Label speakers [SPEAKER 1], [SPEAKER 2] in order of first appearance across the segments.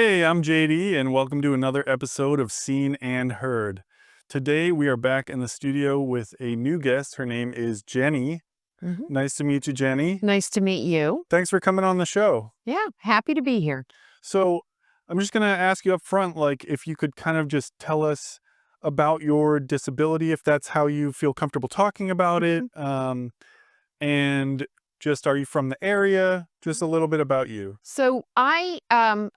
[SPEAKER 1] Hey, I'm JD, and welcome to another episode of Seen and Heard. Today, we are back in the studio with a new guest. Her name is Jenny.
[SPEAKER 2] Mhm.
[SPEAKER 1] Nice to meet you, Jenny.
[SPEAKER 2] Nice to meet you.
[SPEAKER 1] Thanks for coming on the show.
[SPEAKER 2] Yeah, happy to be here.
[SPEAKER 1] So, I'm just going to ask you up front, if you could kind of just tell us about your disability, if that's how you feel comfortable talking about it.
[SPEAKER 2] Mhm.
[SPEAKER 1] And just, are you from the area? Just a little bit about you.
[SPEAKER 2] So I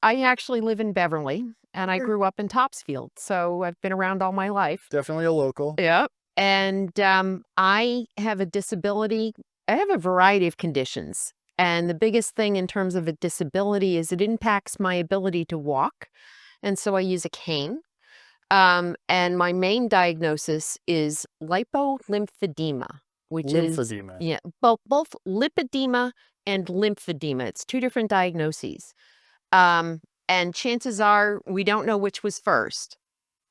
[SPEAKER 2] actually live in Beverly and I
[SPEAKER 1] Sure.
[SPEAKER 2] grew up in Topsfield. So I've been around all my life.
[SPEAKER 1] Definitely a local.
[SPEAKER 2] Yep. And I have a disability. I have a variety of conditions. And the biggest thing in terms of a disability is it impacts my ability to walk. And so I use a cane. And my main diagnosis is lymphedema, which is,
[SPEAKER 1] Lymphedema.
[SPEAKER 2] yeah, both lipedema and lymphedema. It's two different diagnoses. Um, and chances are we don't know which was first.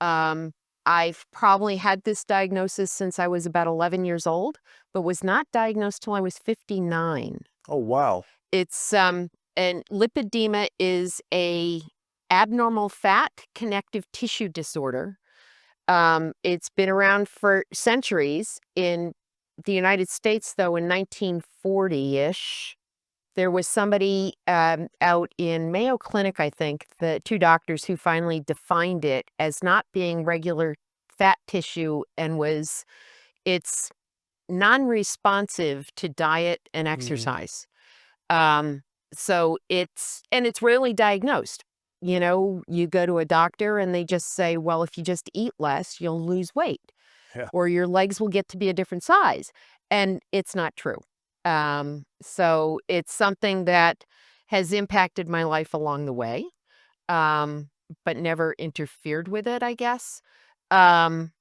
[SPEAKER 2] Um, I've probably had this diagnosis since I was about 11 years old, but was not diagnosed till I was 59.
[SPEAKER 1] Oh, wow.
[SPEAKER 2] It's and lipedema is a abnormal fat connective tissue disorder. It's been around for centuries. In the United States, though, in 1940-ish, there was somebody out in Mayo Clinic, I think, the two doctors who finally defined it as not being regular fat tissue and it's non-responsive to diet and
[SPEAKER 1] Mhm.
[SPEAKER 2] exercise. Um, it's rarely diagnosed. You know, you go to a doctor and they just say, well, if you just eat less, you'll lose weight
[SPEAKER 1] Yeah.
[SPEAKER 2] or your legs will get to be a different size. And it's not true. So it's something that has impacted my life along the way, um, but never interfered with it, I guess. Um,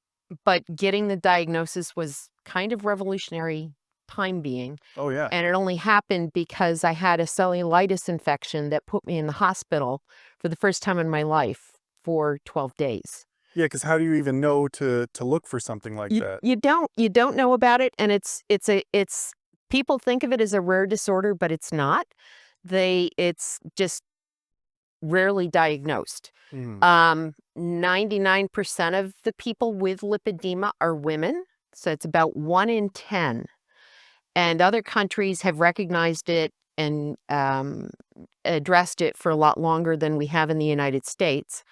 [SPEAKER 2] but getting the diagnosis was kind of revolutionary time being.
[SPEAKER 1] Oh, yeah.
[SPEAKER 2] And it only happened because I had a cellulitis infection that put me in the hospital for the first time in my life for 12 days.
[SPEAKER 1] Yeah, because how do you even know to look for something like
[SPEAKER 2] You
[SPEAKER 1] that?
[SPEAKER 2] you don't know about it, and it's people think of it as a rare disorder, but it's not. It's just rarely diagnosed.
[SPEAKER 1] Mhm.
[SPEAKER 2] 99% of the people with lipedema are women, so it's about 1 in 10. And other countries have recognized it and addressed it for a lot longer than we have in the United States.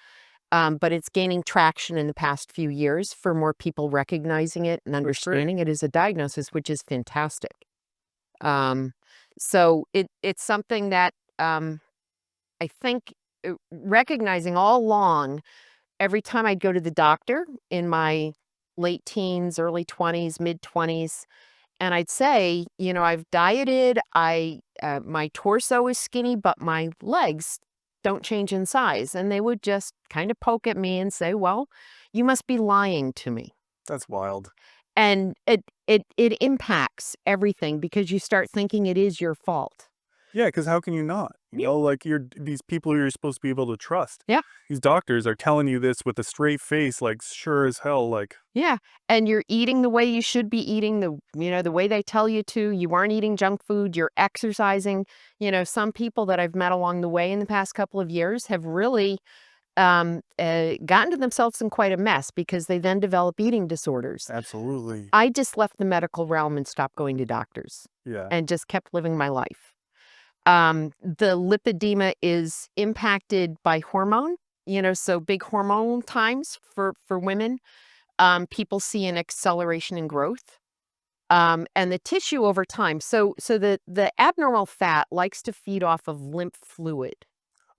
[SPEAKER 2] But it's gaining traction in the past few years for more people recognizing it and
[SPEAKER 1] That's great.
[SPEAKER 2] understanding it as a diagnosis, which is fantastic. Um, so it's something that I think recognizing all along, every time I'd go to the doctor in my late teens, early 20s, mid 20s, and I'd say, you know, I've dieted, my torso is skinny, but my legs don't change in size. And they would just kind of poke at me and say, well, you must be lying to me.
[SPEAKER 1] That's wild.
[SPEAKER 2] And it impacts everything because you start thinking it is your fault.
[SPEAKER 1] Yeah, because how can you not?
[SPEAKER 2] Yeah.
[SPEAKER 1] These people you're supposed to be able to trust.
[SPEAKER 2] Yeah.
[SPEAKER 1] These doctors are telling you this with a straight face, like, sure as hell, like,
[SPEAKER 2] Yeah. And you're eating the way you should be eating, the way they tell you to. You aren't eating junk food, you're exercising. You know, some people that I've met along the way in the past couple of years have really gotten to themselves in quite a mess because they then develop eating disorders.
[SPEAKER 1] absolutely.
[SPEAKER 2] I just left the medical realm and stopped going to doctors
[SPEAKER 1] Yeah.
[SPEAKER 2] and just kept living my life. The lipedema is impacted by hormone, so big hormone times for women. People see an acceleration in growth. And the tissue over time. So the abnormal fat likes to feed off of lymph fluid.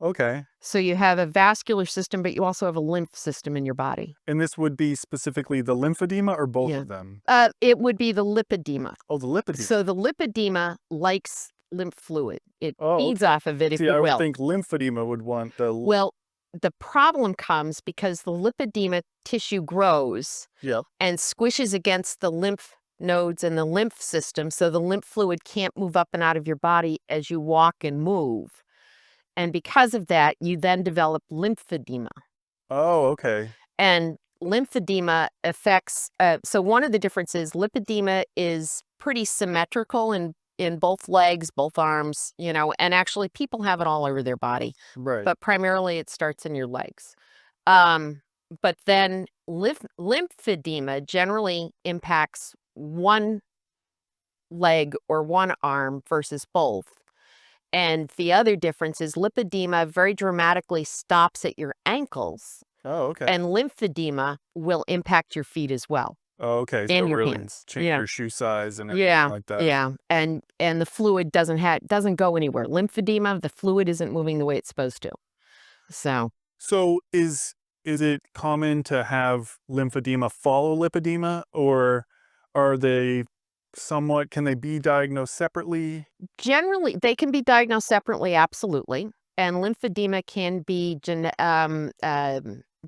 [SPEAKER 1] Okay.
[SPEAKER 2] So you have a vascular system, but you also have a lymph system in your body.
[SPEAKER 1] And this would be specifically the lymphedema or both
[SPEAKER 2] Yeah.
[SPEAKER 1] of them?
[SPEAKER 2] It would be the lipedema.
[SPEAKER 1] Oh, the lipedema.
[SPEAKER 2] So the lipedema likes lymph fluid. It
[SPEAKER 1] Oh,
[SPEAKER 2] feeds
[SPEAKER 1] okay.
[SPEAKER 2] off of it, if
[SPEAKER 1] See,
[SPEAKER 2] you
[SPEAKER 1] I would
[SPEAKER 2] will.
[SPEAKER 1] think lymphedema would want
[SPEAKER 2] Well, the problem comes because the lipedema tissue grows
[SPEAKER 1] yep.
[SPEAKER 2] and squishes against the lymph nodes and the lymph system, so the lymph fluid can't move up and out of your body as you walk and move. And because of that, you then develop lymphedema.
[SPEAKER 1] Oh, okay.
[SPEAKER 2] And lymphedema affects, so one of the differences, lipedema is pretty symmetrical in in both legs, both arms, and actually people have it all over their body,
[SPEAKER 1] Right.
[SPEAKER 2] but primarily it starts in your legs. Um, but then lymphedema generally impacts one leg or one arm versus both. And the other difference is lipedema very dramatically stops at your ankles,
[SPEAKER 1] Oh, okay.
[SPEAKER 2] and lymphedema will impact your feet as well,
[SPEAKER 1] Oh, okay. So
[SPEAKER 2] and
[SPEAKER 1] it
[SPEAKER 2] your
[SPEAKER 1] really
[SPEAKER 2] hands.
[SPEAKER 1] change
[SPEAKER 2] Yeah.
[SPEAKER 1] your shoe size and everything
[SPEAKER 2] Yeah.
[SPEAKER 1] like that.
[SPEAKER 2] Yeah. And the fluid doesn't go anywhere. Lymphedema, the fluid isn't moving the way it's supposed to. So,
[SPEAKER 1] So is it common to have lymphedema follow lipedema, or are they can they be diagnosed separately?
[SPEAKER 2] generally, they can be diagnosed separately, absolutely. And lymphedema can be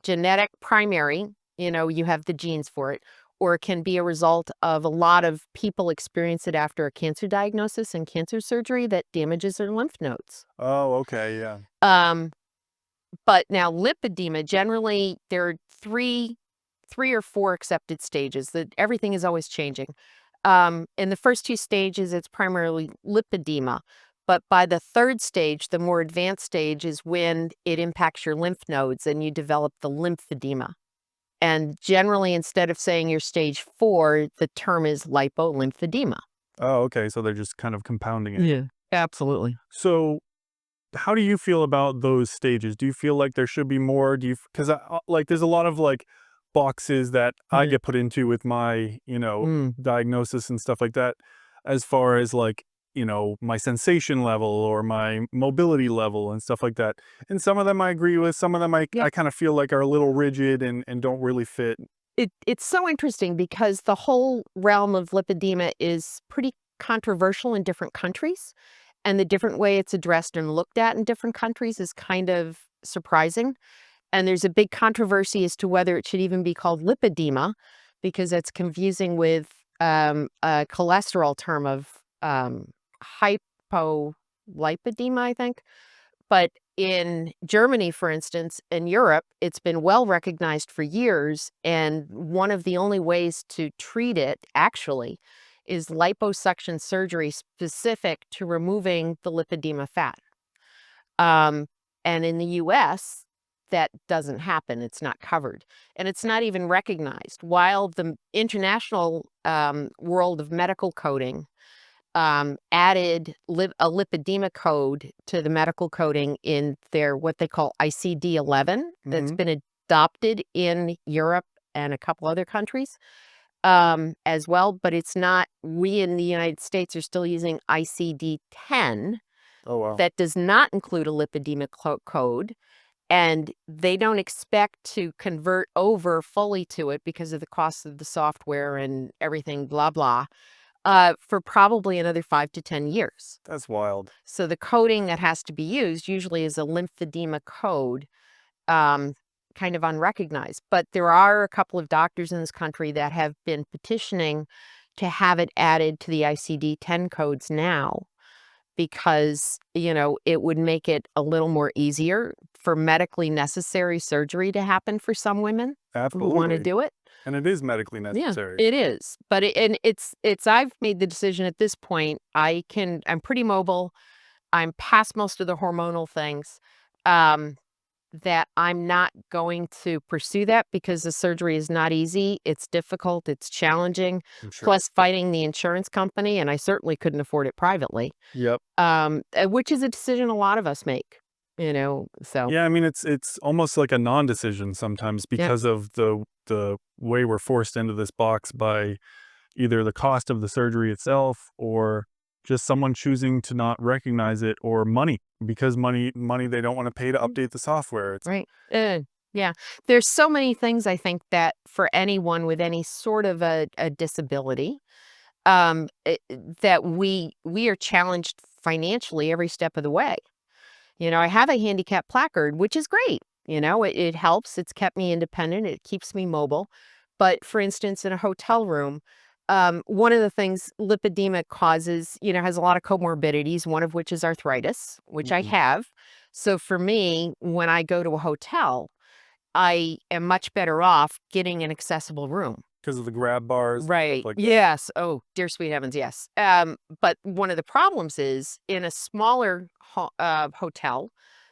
[SPEAKER 2] genetic primary, you have the genes for it, or it can be a result of a lot of people experience it after a cancer diagnosis and cancer surgery that damages their lymph nodes.
[SPEAKER 1] Oh, okay, yeah.
[SPEAKER 2] Um, but now lipedema, generally, there are three or four accepted stages. That everything is always changing. In the first two stages, it's primarily lipedema. But by the third stage, the more advanced stage, is when it impacts your lymph nodes and you develop the lymphedema. And generally, instead of saying you're stage 4, the term is lipolymphedema.
[SPEAKER 1] Oh, okay, so they're just kind of compounding it.
[SPEAKER 2] Yeah, absolutely.
[SPEAKER 1] So, how do you feel about those stages? Do you feel like there should be more? Do you, because like there's a lot of like boxes that I
[SPEAKER 2] Mhm.
[SPEAKER 1] get put into with my,
[SPEAKER 2] Mm.
[SPEAKER 1] diagnosis and stuff like that, as far as like, my sensation level or my mobility level and stuff like that. And some of them I agree with, some of them
[SPEAKER 2] Yeah.
[SPEAKER 1] I kind of feel like are a little rigid and don't really fit.
[SPEAKER 2] It's so interesting because the whole realm of lipedema is pretty controversial in different countries, and the different way it's addressed and looked at in different countries is kind of surprising. And there's a big controversy as to whether it should even be called lipedema, because it's confusing with a cholesterol term of hypolipidema, I think. But in Germany, for instance, in Europe, it's been well recognized for years. And one of the only ways to treat it, actually, is liposuction surgery specific to removing the lipedema fat. Um, and in the US, that doesn't happen. It's not covered. And it's not even recognized. While the international world of medical coding added a lipedema code to the medical coding in their what they call ICD-11, that's
[SPEAKER 1] Hmm.
[SPEAKER 2] been adopted in Europe and a couple other countries as well. But it's not, we in the United States are still using ICD-10
[SPEAKER 1] Oh, wow.
[SPEAKER 2] that does not include a lipedema code. And they don't expect to convert over fully to it because of the cost of the software and everything, blah, blah, for probably another 5 to 10 years.
[SPEAKER 1] That's wild.
[SPEAKER 2] So the coding that has to be used usually is a lymphedema code, um, kind of unrecognized. But there are a couple of doctors in this country that have been petitioning to have it added to the ICD-10 codes now because, it would make it a little more easier for medically necessary surgery to happen for some women who wanna
[SPEAKER 1] Absolutely.
[SPEAKER 2] do it.
[SPEAKER 1] And it is medically
[SPEAKER 2] Yeah,
[SPEAKER 1] necessary.
[SPEAKER 2] it is, but it's I've made the decision at this point, I'm pretty mobile, I'm past most of the hormonal things, um, that I'm not going to pursue that because the surgery is not easy, it's difficult, it's challenging,
[SPEAKER 1] I'm sure.
[SPEAKER 2] plus fighting the insurance company, and I certainly couldn't afford it privately,
[SPEAKER 1] Yep.
[SPEAKER 2] which is a decision a lot of us make, so
[SPEAKER 1] Yeah, I mean, it's almost like a non-decision sometimes
[SPEAKER 2] yeah.
[SPEAKER 1] because of the way we're forced into this box by either the cost of the surgery itself or just someone choosing to not recognize it, or money, because money they don't want to pay to update the software. It's
[SPEAKER 2] Right. Yeah. There's so many things I think that for anyone with any sort of a disability, that we are challenged financially every step of the way. I have a handicap placard, which is great. It helps. It's kept me independent. It keeps me mobile. But for instance, in a hotel room, one of the things lipedema causes, has a lot of comorbidities, one of which is arthritis, which I
[SPEAKER 1] Mhm.
[SPEAKER 2] have. So for me, when I go to a hotel, I am much better off getting an accessible room.
[SPEAKER 1] because of the grab bars, stuff
[SPEAKER 2] Right.
[SPEAKER 1] like that.
[SPEAKER 2] Yes. Oh, dear sweet heavens, yes. But one of the problems is in a smaller hotel,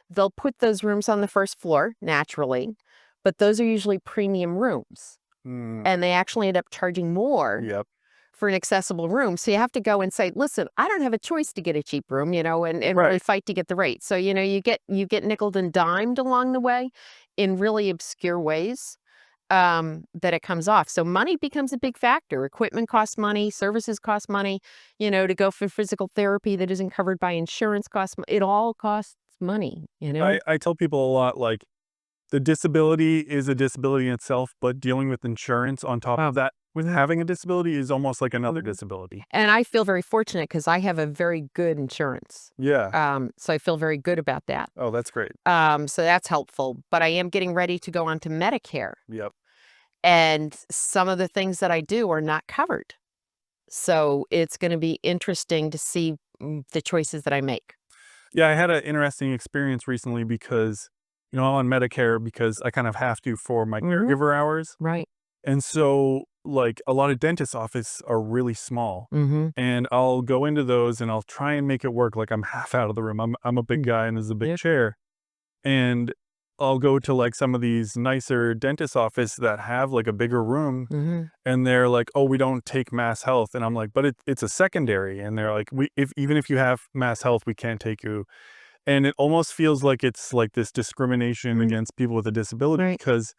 [SPEAKER 2] they'll put those rooms on the first floor naturally, but those are usually premium rooms,
[SPEAKER 1] Mm,
[SPEAKER 2] and they actually end up charging more
[SPEAKER 1] yep.
[SPEAKER 2] for an accessible room. So you have to go and say, listen, I don't have a choice to get a cheap room, and really
[SPEAKER 1] Right.
[SPEAKER 2] fight to get the rate. So, you get nickeled and dimed along the way in really obscure ways that it comes off. So money becomes a big factor. Equipment costs money, services cost money, to go for physical therapy that isn't covered by insurance costs. It all costs money.
[SPEAKER 1] I tell people a lot, like, the disability is a disability in itself, but dealing with insurance on top of that with having a disability is almost like another disability.
[SPEAKER 2] And I feel very fortunate because I have a very good insurance.
[SPEAKER 1] Yeah.
[SPEAKER 2] So I feel very good about that.
[SPEAKER 1] Oh, that's great.
[SPEAKER 2] So that's helpful. But I am getting ready to go on to Medicare.
[SPEAKER 1] Yep.
[SPEAKER 2] And some of the things that I do are not covered. So it's going to be interesting to see the choices that I make.
[SPEAKER 1] Yeah, I had an interesting experience recently because, I'm on Medicare because I kind of have to for my caregiver hours.
[SPEAKER 2] Right.
[SPEAKER 1] And so, like, a lot of dentist offices are really small.
[SPEAKER 2] Mm-hmm.
[SPEAKER 1] And I'll go into those and I'll try and make it work. Like, I'm half out of the room. I'm a big guy and there's a big
[SPEAKER 2] Yep.
[SPEAKER 1] chair. And I'll go to like some of these nicer dentist office that have like a bigger room,
[SPEAKER 2] Mm-hmm.
[SPEAKER 1] and they're like, "Oh, we don't take mass health." And I'm like, "But it's a secondary." And they're like, even if you have mass health, we can't take you." And it almost feels like it's like this discrimination against people with a disability
[SPEAKER 2] Right.
[SPEAKER 1] because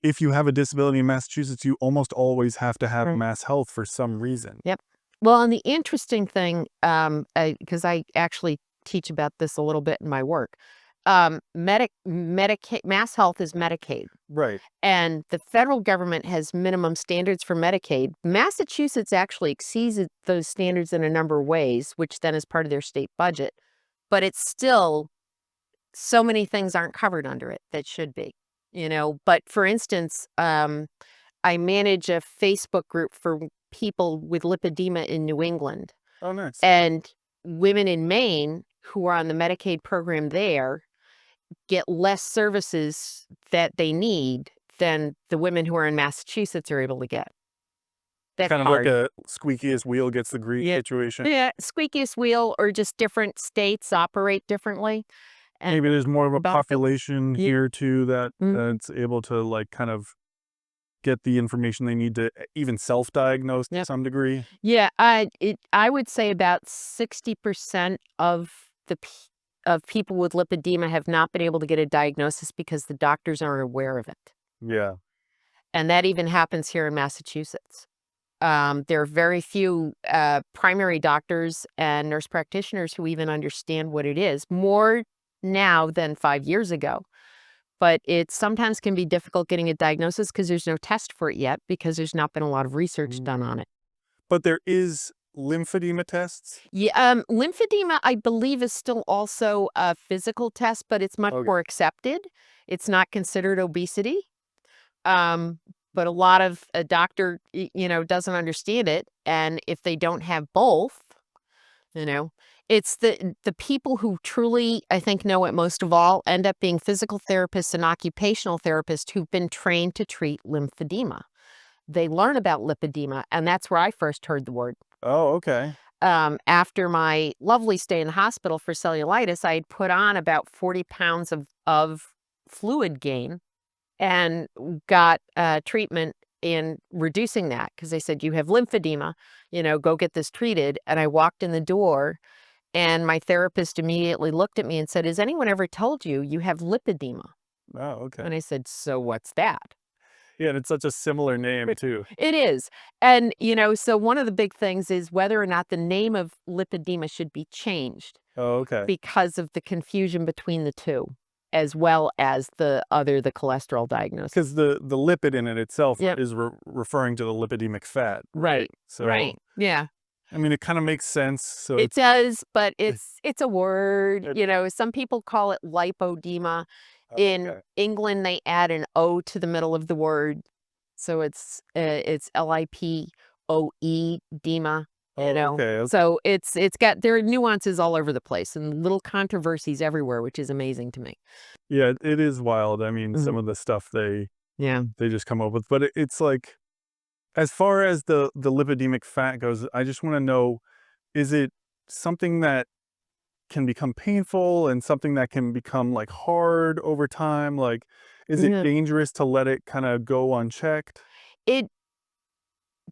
[SPEAKER 1] if you have a disability in Massachusetts, you almost always have to have
[SPEAKER 2] Right.
[SPEAKER 1] mass health for some reason.
[SPEAKER 2] Yep. Well, and the interesting thing, because I actually teach about this a little bit in my work, Medicaid, Mass Health is Medicaid,
[SPEAKER 1] Right.
[SPEAKER 2] and the federal government has minimum standards for Medicaid. Massachusetts actually exceeds those standards in a number of ways, which then is part of their state budget. But it's still so many things aren't covered under it that should be. But for instance, I manage a Facebook group for people with lipedema in New England.
[SPEAKER 1] Oh, nice.
[SPEAKER 2] And women in Maine who are on the Medicaid program there get less services that they need than the women who are in Massachusetts are able to get. That's
[SPEAKER 1] Kind of like
[SPEAKER 2] hard.
[SPEAKER 1] a squeakiest wheel gets the grease
[SPEAKER 2] Yeah.
[SPEAKER 1] situation.
[SPEAKER 2] Yeah, squeakiest wheel, or just different states operate differently. And
[SPEAKER 1] Maybe there's more of a
[SPEAKER 2] about the
[SPEAKER 1] population
[SPEAKER 2] Yeah.
[SPEAKER 1] here too
[SPEAKER 2] Mm.
[SPEAKER 1] that's able to like kind of get the information they need to even self-diagnose to
[SPEAKER 2] Yep.
[SPEAKER 1] some degree.
[SPEAKER 2] Yeah, I would say about 60% of people with lipedema have not been able to get a diagnosis because the doctors aren't aware of it.
[SPEAKER 1] Yeah.
[SPEAKER 2] And that even happens here in Massachusetts. There are very few primary doctors and nurse practitioners who even understand what it is, more now than 5 years ago. But it sometimes can be difficult getting a diagnosis because there's no test for it yet because there's not been a lot of research done on it.
[SPEAKER 1] But there is lymphedema tests.
[SPEAKER 2] Yeah, lymphedema, I believe, is still also a physical test, but it's much
[SPEAKER 1] Okay.
[SPEAKER 2] more accepted. It's not considered obesity. Um, but a lot of a doctor, doesn't understand it, and if they don't have both, you know, it's the people who truly, I think, know it most of all end up being physical therapists and occupational therapists who've been trained to treat lymphedema. They learn about lipedema, and that's where I first heard the word.
[SPEAKER 1] Oh, okay.
[SPEAKER 2] After my lovely stay in the hospital for cellulitis, I had put on about 40 pounds of fluid gain and got treatment in reducing that because they said, you have lymphedema, go get this treated. And I walked in the door and my therapist immediately looked at me and said, has anyone ever told you you have lipedema?
[SPEAKER 1] Oh, okay.
[SPEAKER 2] And I said, so what's that?
[SPEAKER 1] Yeah, and it's such a similar name too.
[SPEAKER 2] It is. And, so one of the big things is whether or not the name of lipedema should be changed
[SPEAKER 1] Oh, okay.
[SPEAKER 2] because of the confusion between the two, as well as the cholesterol diagnosis.
[SPEAKER 1] Because the lipid in it itself
[SPEAKER 2] Yep.
[SPEAKER 1] is referring to the lipidemic fat.
[SPEAKER 2] Right.
[SPEAKER 1] So,
[SPEAKER 2] Right. Yeah.
[SPEAKER 1] I mean, it kind of makes sense. So
[SPEAKER 2] It does, but it's a word,
[SPEAKER 1] It-
[SPEAKER 2] some people call it lipodema. In
[SPEAKER 1] okay.
[SPEAKER 2] England, they add an O to the middle of the word. So it's LIPOE dema,
[SPEAKER 1] Oh, okay.
[SPEAKER 2] So there are nuances all over the place and little controversies everywhere, which is amazing to me.
[SPEAKER 1] Yeah, it is wild. I mean, some
[SPEAKER 2] Mhm.
[SPEAKER 1] of the stuff they
[SPEAKER 2] Yeah.
[SPEAKER 1] just come up with, but it's like As far as the lipidemic fat goes, I just want to know, is it something that can become painful and something that can become like hard over time? Like, is it
[SPEAKER 2] Yeah.
[SPEAKER 1] dangerous to let it kind of go unchecked?
[SPEAKER 2] It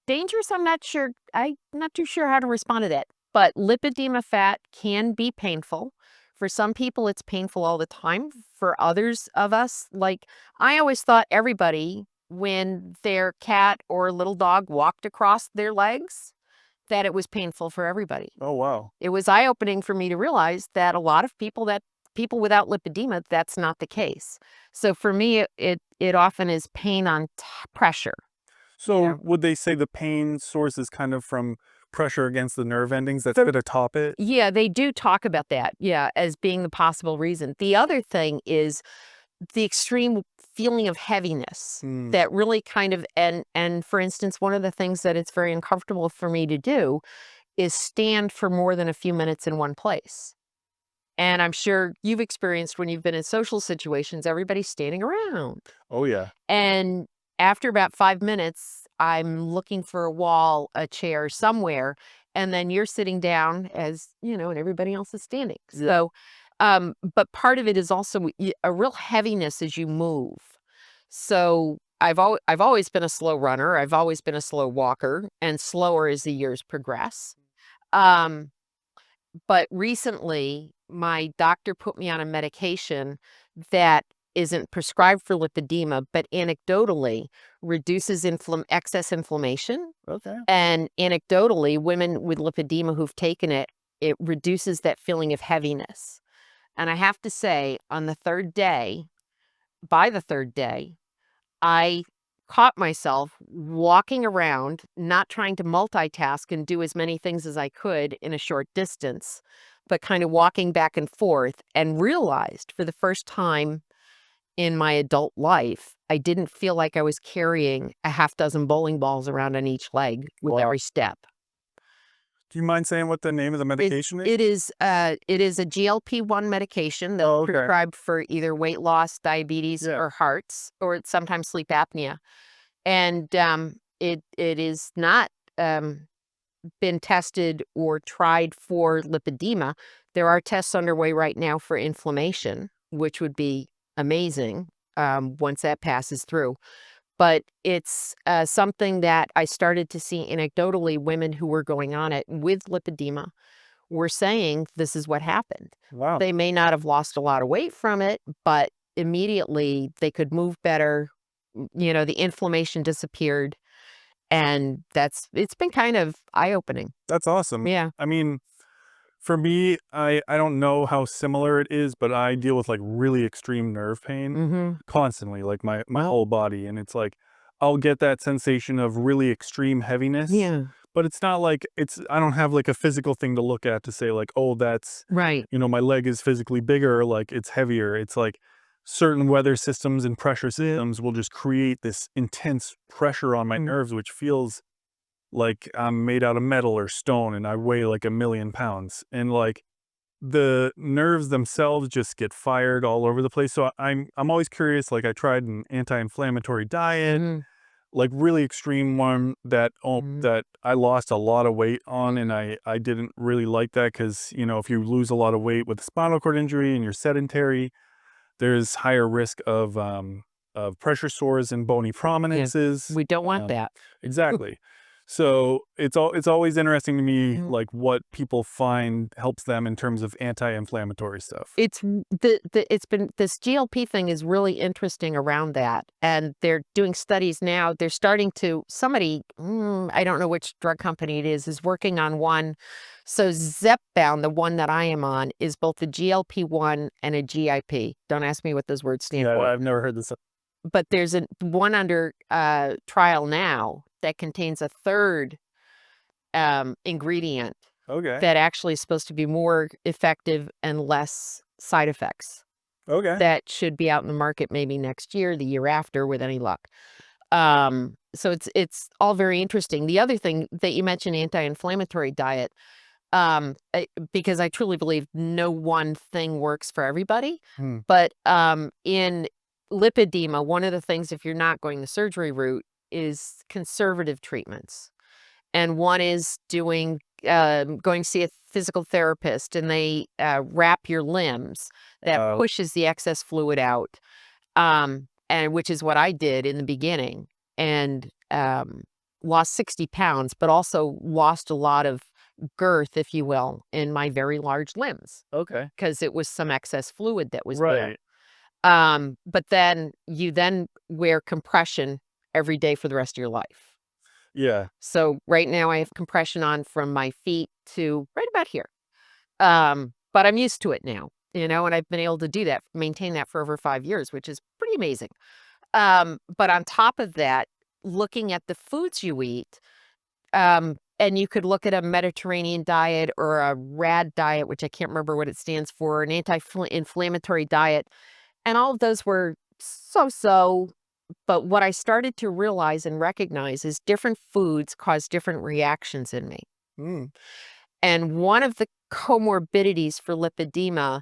[SPEAKER 2] dangerous, I'm not too sure how to respond to that, but lipedema fat can be painful. For some people, it's painful all the time. For others of us, like, I always thought everybody, when their cat or little dog walked across their legs, that it was painful for everybody.
[SPEAKER 1] Oh, wow.
[SPEAKER 2] It was eye-opening for me to realize that a lot of people without lipedema, that's not the case. So for me, it often is pain on pressure.
[SPEAKER 1] So would they say the pain source is kind of from pressure against the nerve endings that
[SPEAKER 2] The
[SPEAKER 1] sit atop it?
[SPEAKER 2] Yeah, they do talk about that, yeah, as being the possible reason. The other thing is the extreme feeling of heaviness
[SPEAKER 1] Hmm.
[SPEAKER 2] that really kind of, and for instance, one of the things that it's very uncomfortable for me to do is stand for more than a few minutes in one place. And I'm sure you've experienced when you've been in social situations, everybody's standing around.
[SPEAKER 1] Oh, yeah.
[SPEAKER 2] And after about 5 minutes, I'm looking for a wall, a chair, somewhere, and then you're sitting down as, and everybody else is standing.
[SPEAKER 1] Yeah.
[SPEAKER 2] So, but part of it is also a real heaviness as you move. So I've always been a slow runner. I've always been a slow walker, and slower as the years progress. Um, but recently, my doctor put me on a medication that isn't prescribed for lipedema, but anecdotally reduces excess inflammation.
[SPEAKER 1] Okay.
[SPEAKER 2] And anecdotally, women with lipedema who've taken it, it reduces that feeling of heaviness. And I have to say, by the third day, I caught myself walking around, not trying to multitask and do as many things as I could in a short distance, but kind of walking back and forth, and realized for the first time in my adult life, I didn't feel like I was carrying a half dozen bowling balls around on each leg with
[SPEAKER 1] Wow.
[SPEAKER 2] every step.
[SPEAKER 1] Do you mind saying what the name of the
[SPEAKER 2] It
[SPEAKER 1] medication is?
[SPEAKER 2] it is a GLP-1 medication that's
[SPEAKER 1] Oh, okay.
[SPEAKER 2] prescribed for either weight loss, diabetes,
[SPEAKER 1] Yeah.
[SPEAKER 2] or hearts, or sometimes sleep apnea. And, it is not, been tested or tried for lipedema. There are tests underway right now for inflammation, which would be amazing, once that passes through. But it's, something that I started to see anecdotally. Women who were going on it with lipedema were saying this is what happened.
[SPEAKER 1] Wow.
[SPEAKER 2] They may not have lost a lot of weight from it, but immediately they could move better. The inflammation disappeared, and it's been kind of eye-opening.
[SPEAKER 1] That's awesome.
[SPEAKER 2] Yeah.
[SPEAKER 1] I mean, for me, I don't know how similar it is, but I deal with like really extreme nerve pain
[SPEAKER 2] Mhm.
[SPEAKER 1] constantly, like my
[SPEAKER 2] Well,
[SPEAKER 1] whole body. And it's like I'll get that sensation of really extreme heaviness,
[SPEAKER 2] yeah.
[SPEAKER 1] but it's not like I don't have like a physical thing to look at to say like, oh, that's,
[SPEAKER 2] Right.
[SPEAKER 1] my leg is physically bigger, or like it's heavier. It's like certain weather systems and pressure systems will just create this intense pressure on my
[SPEAKER 2] Mm.
[SPEAKER 1] nerves, which feels like I'm made out of metal or stone and I weigh like 1,000,000 pounds. And like the nerves themselves just get fired all over the place. So I'm always curious. Like I tried an anti-inflammatory diet,
[SPEAKER 2] Mhm.
[SPEAKER 1] like really extreme one
[SPEAKER 2] Mhm.
[SPEAKER 1] that I lost a lot of weight on, and I didn't really like that because if you lose a lot of weight with a spinal cord injury and you're sedentary, there's higher risk of pressure sores and bony
[SPEAKER 2] Yeah.
[SPEAKER 1] prominences.
[SPEAKER 2] We don't want
[SPEAKER 1] Um,
[SPEAKER 2] that.
[SPEAKER 1] exactly. So it's always interesting to me,
[SPEAKER 2] Mm.
[SPEAKER 1] like what people find helps them in terms of anti-inflammatory stuff.
[SPEAKER 2] It's it's been this GLP thing is really interesting around that, and they're doing studies now. They're starting to I don't know which drug company it is working on one. So Zepbound, the one that I am on, is both a GLP-1 and a GIP. Don't ask me what those words stand
[SPEAKER 1] Yeah,
[SPEAKER 2] for.
[SPEAKER 1] I've never heard this.
[SPEAKER 2] But there's one under trial now that contains a third ingredient
[SPEAKER 1] Okay.
[SPEAKER 2] that actually is supposed to be more effective and less side effects.
[SPEAKER 1] Okay.
[SPEAKER 2] That should be out in the market maybe next year, the year after, with any luck. So it's all very interesting. The other thing that you mentioned, anti-inflammatory diet, because I truly believe no one thing works for everybody.
[SPEAKER 1] Hmm.
[SPEAKER 2] But in lipedema, one of the things, if you're not going the surgery route, is conservative treatments, and one is doing going to see a physical therapist, and they wrap your limbs that
[SPEAKER 1] Uh,
[SPEAKER 2] pushes the excess fluid out, and which is what I did in the beginning, and lost 60 pounds, but also lost a lot of girth, if you will, in my very large limbs
[SPEAKER 1] okay.
[SPEAKER 2] because it was some excess fluid that was there.
[SPEAKER 1] Right.
[SPEAKER 2] But then you then wear compression every day for the rest of your life.
[SPEAKER 1] Yeah.
[SPEAKER 2] So right now I have compression on from my feet to right about here. But I'm used to it now, and I've been able to do that, maintain that for over 5 years, which is pretty amazing. But on top of that, looking at the foods you eat, and you could look at a Mediterranean diet or a RAD diet, which I can't remember what it stands for, an anti-inflammatory diet, and all of those were so-so. But what I started to realize and recognize is different foods cause different reactions in me.
[SPEAKER 1] Mm,
[SPEAKER 2] And one of the comorbidities for lipedema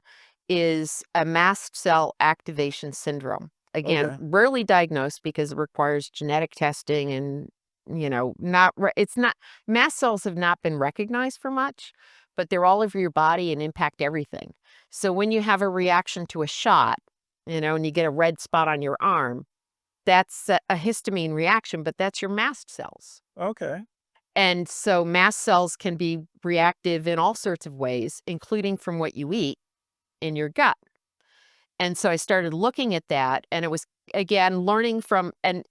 [SPEAKER 2] is a mast cell activation syndrome. Again,
[SPEAKER 1] okay.
[SPEAKER 2] rarely diagnosed because it requires genetic testing and, not, it's not, mast cells have not been recognized for much, but they're all over your body and impact everything. So when you have a reaction to a shot, and you get a red spot on your arm, that's a histamine reaction, but that's your mast cells.
[SPEAKER 1] Okay.
[SPEAKER 2] And so mast cells can be reactive in all sorts of ways, including from what you eat in your gut. And so I started looking at that, and it was again learning from, and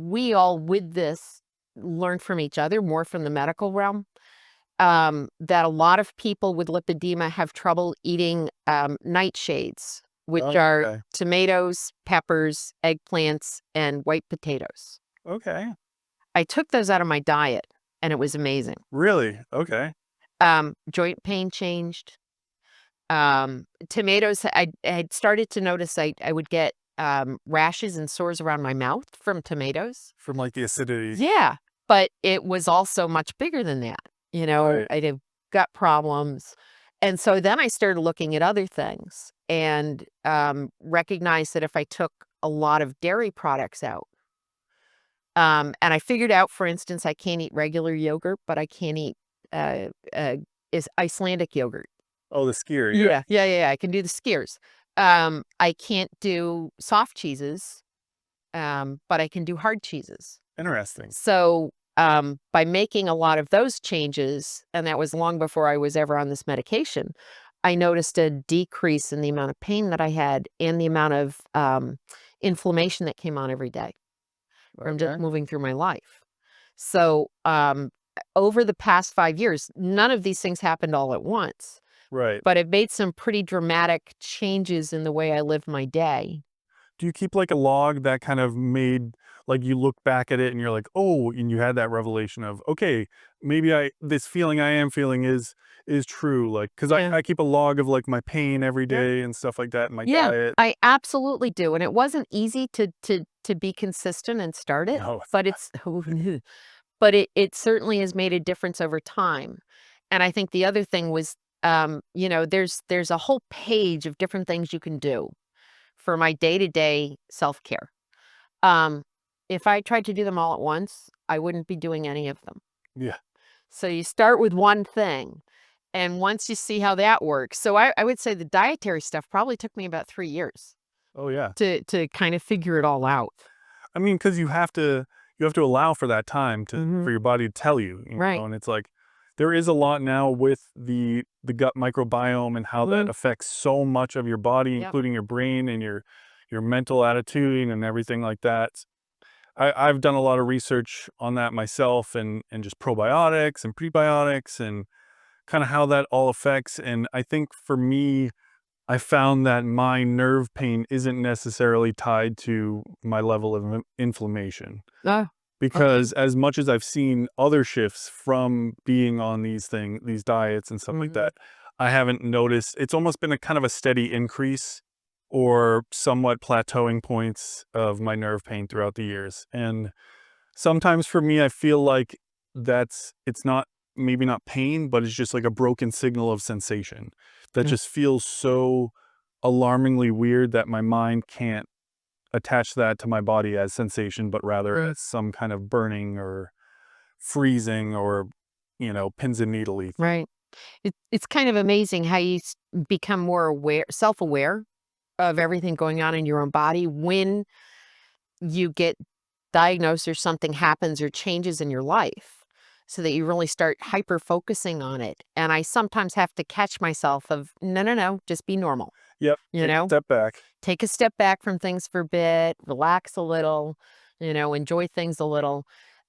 [SPEAKER 2] we all with this learn from each other, more from the medical realm. That a lot of people with lipedema have trouble eating nightshades, which are
[SPEAKER 1] Okay.
[SPEAKER 2] tomatoes, peppers, eggplants, and white potatoes.
[SPEAKER 1] Okay.
[SPEAKER 2] I took those out of my diet, and it was amazing.
[SPEAKER 1] Really? Okay.
[SPEAKER 2] Joint pain changed. Tomatoes, I had started to notice I would get, rashes and sores around my mouth from tomatoes.
[SPEAKER 1] From like the acidity.
[SPEAKER 2] Yeah, but it was also much bigger than that,
[SPEAKER 1] Right.
[SPEAKER 2] I'd have gut problems, and so then I started looking at other things and, recognized that if I took a lot of dairy products out, and I figured out, for instance, I can't eat regular yogurt, but I can eat, uh, uh, is Icelandic yogurt.
[SPEAKER 1] Oh, the skier. Yeah.
[SPEAKER 2] Yeah, I can do the skiers. I can't do soft cheeses, but I can do hard cheeses.
[SPEAKER 1] Interesting.
[SPEAKER 2] So, by making a lot of those changes, and that was long before I was ever on this medication, I noticed a decrease in the amount of pain that I had and the amount of, inflammation that came on every day from just
[SPEAKER 1] Okay.
[SPEAKER 2] moving through my life. So, over the past 5 years, none of these things happened all at once,
[SPEAKER 1] Right.
[SPEAKER 2] but it made some pretty dramatic changes in the way I live my day.
[SPEAKER 1] Do you keep like a log that kind of made like you look back at it and you're like, oh, and you had that revelation of, okay, maybe this feeling I am feeling is true. Like, cause
[SPEAKER 2] Yeah.
[SPEAKER 1] I keep a log of like my pain every
[SPEAKER 2] Yeah.
[SPEAKER 1] day and stuff like that and my
[SPEAKER 2] Yeah,
[SPEAKER 1] diet.
[SPEAKER 2] I absolutely do, and it wasn't easy to be consistent and start it,
[SPEAKER 1] No.
[SPEAKER 2] but it's but it certainly has made a difference over time. And I think the other thing was, there's a whole page of different things you can do for my day-to-day self-care. Um, if I tried to do them all at once, I wouldn't be doing any of them.
[SPEAKER 1] Yeah.
[SPEAKER 2] So you start with one thing, and once you see how that works, so I would say the dietary stuff probably took me about 3 years
[SPEAKER 1] Oh yeah.
[SPEAKER 2] to kind of figure it all out.
[SPEAKER 1] I mean, cause you have to allow for that time for
[SPEAKER 2] Mhm.
[SPEAKER 1] your body to tell you,
[SPEAKER 2] Right.
[SPEAKER 1] and it's like, there is a lot now with the gut microbiome and how that
[SPEAKER 2] Mhm.
[SPEAKER 1] affects so much of your body,
[SPEAKER 2] Yep.
[SPEAKER 1] including your brain and your mental attitude and everything like that. I've done a lot of research on that myself and just probiotics and prebiotics and kind of how that all affects. And I think for me, I found that my nerve pain isn't necessarily tied to my level of inflammation.
[SPEAKER 2] Oh, okay.
[SPEAKER 1] Because as much as I've seen other shifts from being on these diets and stuff like
[SPEAKER 2] Mhm.
[SPEAKER 1] that, I haven't noticed. It's almost been a kind of a steady increase or somewhat plateauing points of my nerve pain throughout the years. And sometimes for me, I feel like it's not, maybe not pain, but it's just like a broken signal of sensation that
[SPEAKER 2] Mm.
[SPEAKER 1] just feels so alarmingly weird that my mind can't attach that to my body as sensation, but rather as some kind of burning or freezing or, pins and needly.
[SPEAKER 2] Right. It's kind of amazing how you become more aware, self-aware of everything going on in your own body when you get diagnosed or something happens or changes in your life, so that you really start hyper focusing on it. And I sometimes have to catch myself of, no, no, no, just be normal,
[SPEAKER 1] Yep.
[SPEAKER 2] you
[SPEAKER 1] Take a
[SPEAKER 2] know,
[SPEAKER 1] step back.
[SPEAKER 2] take a step back from things for a bit, relax a little, enjoy things a little.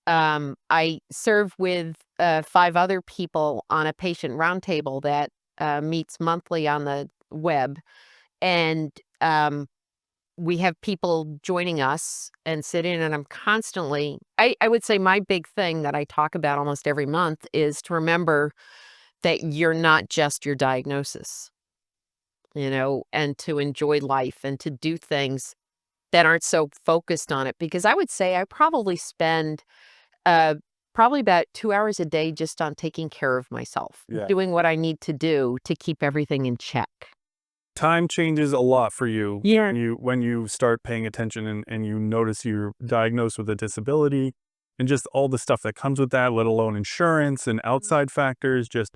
[SPEAKER 2] I serve with 5 other people on a patient roundtable that meets monthly on the web. And we have people joining us and sit in, and I'm constantly, I would say my big thing that I talk about almost every month is to remember that you're not just your diagnosis, and to enjoy life and to do things that aren't so focused on it. Because I would say I probably spend uh, probably about 2 hours a day just on taking care of myself,
[SPEAKER 1] Yeah.
[SPEAKER 2] doing what I need to do to keep everything in check.
[SPEAKER 1] Time changes a lot for you
[SPEAKER 2] Yeah.
[SPEAKER 1] when you start paying attention and you notice you're diagnosed with a disability and just all the stuff that comes with that, let alone insurance and outside factors, just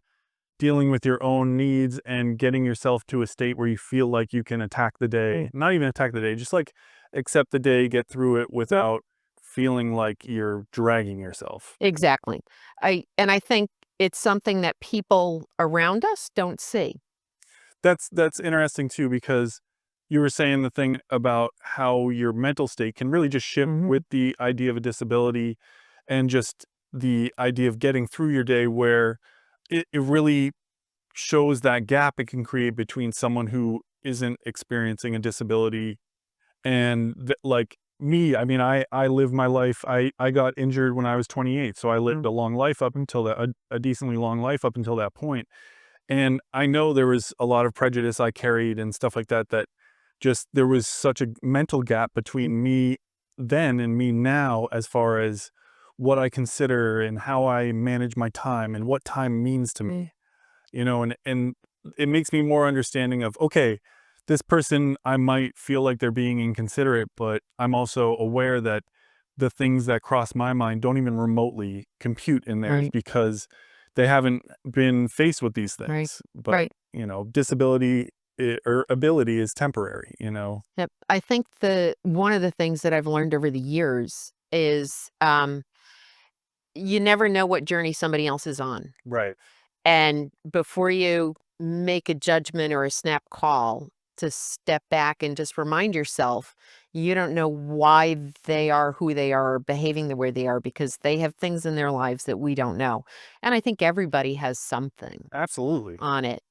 [SPEAKER 1] dealing with your own needs and getting yourself to a state where you feel like you can attack the day, not even attack the day, just like accept the day, get through it without feeling like you're dragging yourself.
[SPEAKER 2] Exactly. I think it's something that people around us don't see.
[SPEAKER 1] That's interesting too, because you were saying the thing about how your mental state can really just shift
[SPEAKER 2] Mhm.
[SPEAKER 1] with the idea of a disability and just the idea of getting through your day, where it really shows that gap it can create between someone who isn't experiencing a disability and like me. I mean, I live my life. I got injured when I was 28, so I lived a long life up until that, a decently long life up until that point. And I know there was a lot of prejudice I carried and stuff like that, that just there was such a mental gap between me then and me now, as far as what I consider and how I manage my time and what time means to me, and it makes me more understanding of, okay, this person, I might feel like they're being inconsiderate, but I'm also aware that the things that cross my mind don't even remotely compute in theirs,
[SPEAKER 2] Right.
[SPEAKER 1] because they haven't been faced with these
[SPEAKER 2] Right.
[SPEAKER 1] things. But,
[SPEAKER 2] Right.
[SPEAKER 1] disability or ability is temporary.
[SPEAKER 2] Yep. I think the one of the things that I've learned over the years is you never know what journey somebody else is on.
[SPEAKER 1] Right.
[SPEAKER 2] And before you make a judgment or a snap call, to step back and just remind yourself, you don't know why they are who they are, behaving the way they are, because they have things in their lives that we don't know. And I think everybody has something
[SPEAKER 1] Absolutely.
[SPEAKER 2] on it.